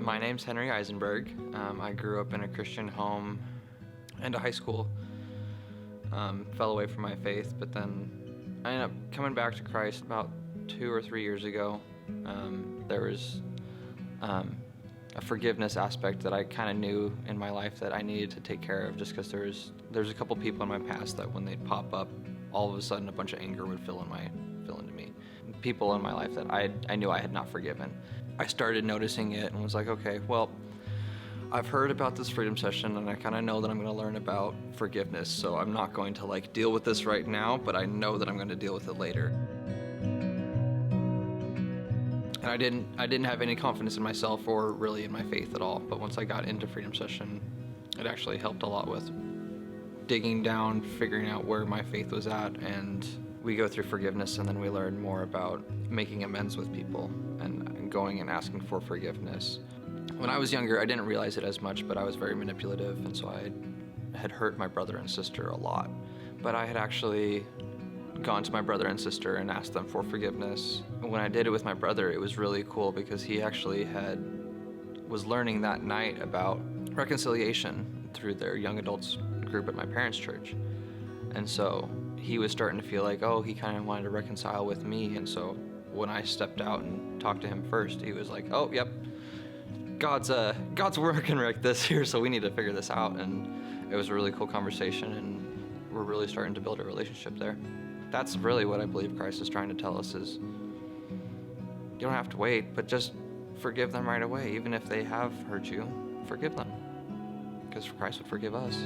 My name's Henry Eisenberg. I grew up in a Christian home and a high school. Fell away from my faith, but then I ended up coming back to Christ about 2 or 3 years ago. There was a forgiveness aspect that I kind of knew in my life that I needed to take care of, just because there's a couple people in my past that when they'd pop up, all of a sudden a bunch of anger would fill into me. People in my life that I knew I had not forgiven. I started noticing it and was like, okay, well, I've heard about this freedom session and I kind of know that I'm going to learn about forgiveness, so I'm not going to deal with this right now, but I know that I'm going to deal with it later. And I didn't have any confidence in myself or really in my faith at all, but once I got into freedom session, it actually helped a lot with digging down, figuring out where my faith was at, and we go through forgiveness and then we learn more about making amends with people and going and asking for forgiveness. When I was younger, I didn't realize it as much, but I was very manipulative, and so I had hurt my brother and sister a lot. But I had actually gone to my brother and sister and asked them for forgiveness. When I did it with my brother, it was really cool because he actually was learning that night about reconciliation through their young adults group at my parents' church. And so he was starting to feel like, oh, he kind of wanted to reconcile with me. And so when I stepped out and talked to him first, he was like, oh, yep, God's working right this here, so we need to figure this out. And it was a really cool conversation, and we're really starting to build a relationship there. That's really what I believe Christ is trying to tell us is you don't have to wait, but just forgive them right away. Even if they have hurt you, forgive them, because Christ would forgive us.